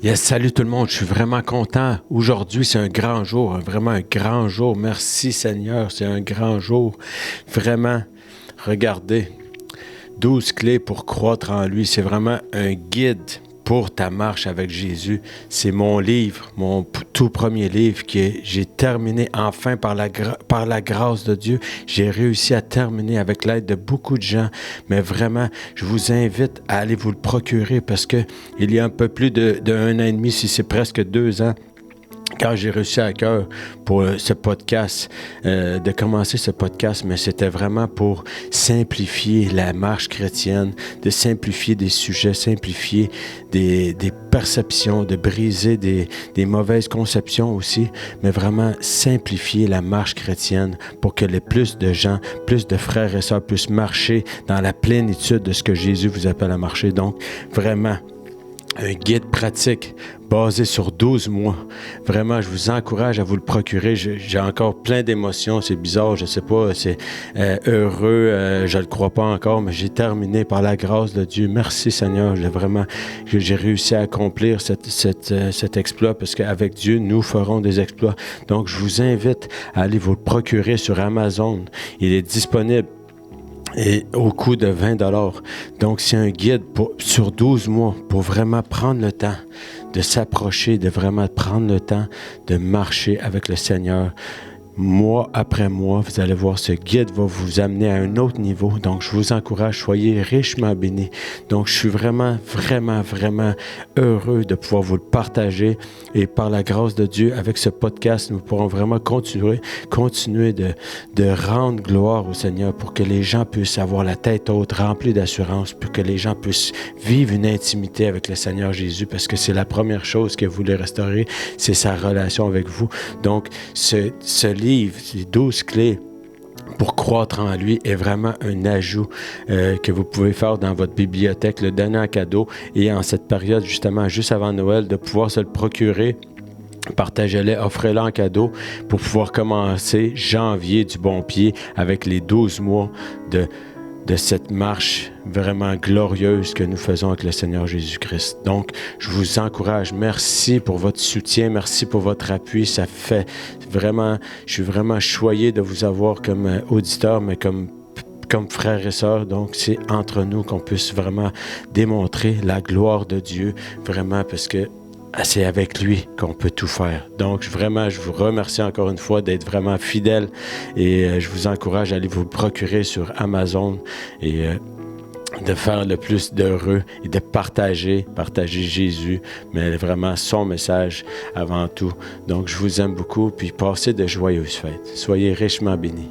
Yes, salut tout le monde, je suis vraiment content. Aujourd'hui, c'est un grand jour, vraiment un grand jour. Merci Seigneur, c'est un grand jour. Vraiment, regardez, 12 clés pour croître en lui. C'est vraiment un guide pour ta marche avec Jésus. C'est mon livre, mon tout premier livre que j'ai terminé enfin par la grâce de Dieu. J'ai réussi à terminer avec l'aide de beaucoup de gens. Mais vraiment, je vous invite à aller vous le procurer parce que il y a un peu plus d'un an et demi, si c'est presque 2 ans, quand j'ai reçu à cœur pour ce podcast, de commencer ce podcast, mais c'était vraiment pour simplifier la marche chrétienne, de simplifier des sujets, simplifier des perceptions, de briser des mauvaises conceptions aussi, mais vraiment simplifier la marche chrétienne pour que les plus de gens, plus de frères et sœurs puissent marcher dans la plénitude de ce que Jésus vous appelle à marcher. Donc, vraiment, un guide pratique basé sur 12 mois. Vraiment, je vous encourage à vous le procurer. J'ai encore plein d'émotions. C'est bizarre, je sais pas, c'est heureux, je le crois pas encore, mais j'ai terminé par la grâce de Dieu. Merci Seigneur, j'ai réussi à accomplir cet exploit parce qu'avec Dieu, nous ferons des exploits. Donc, je vous invite à aller vous le procurer sur Amazon. Il est disponible et au coût de 20 $. Donc, c'est un guide sur 12 mois pour vraiment prendre le temps de s'approcher, de vraiment prendre le temps de marcher avec le Seigneur. Mois après mois, vous allez voir, ce guide va vous amener à un autre niveau. Donc, je vous encourage, soyez richement bénis. Donc, je suis vraiment, vraiment, vraiment heureux de pouvoir vous le partager. Et par la grâce de Dieu, avec ce podcast, nous pourrons vraiment continuer de rendre gloire au Seigneur pour que les gens puissent avoir la tête haute, remplie d'assurance, pour que les gens puissent vivre une intimité avec le Seigneur Jésus, parce que c'est la première chose que vous voulez restaurer, c'est sa relation avec vous. Donc, ce livre, les 12 clés pour croître en lui est vraiment un ajout que vous pouvez faire dans votre bibliothèque, le donner en cadeau et en cette période, justement, juste avant Noël, de pouvoir se le procurer. Partagez-les, offrez-les en cadeau pour pouvoir commencer janvier du bon pied avec les 12 mois de cette marche vraiment glorieuse que nous faisons avec le Seigneur Jésus-Christ. Donc, je vous encourage. Merci pour votre soutien. Merci pour votre appui. Ça fait vraiment, je suis vraiment choyé de vous avoir comme auditeur, mais comme frères et sœurs. Donc, c'est entre nous qu'on puisse vraiment démontrer la gloire de Dieu, vraiment, parce que c'est avec lui qu'on peut tout faire. Donc, vraiment, je vous remercie encore une fois d'être vraiment fidèles et je vous encourage à aller vous le procurer sur Amazon et de faire le plus d'heureux et de partager Jésus, mais vraiment son message avant tout. Donc, je vous aime beaucoup, puis passez de joyeuses fêtes. Soyez richement bénis.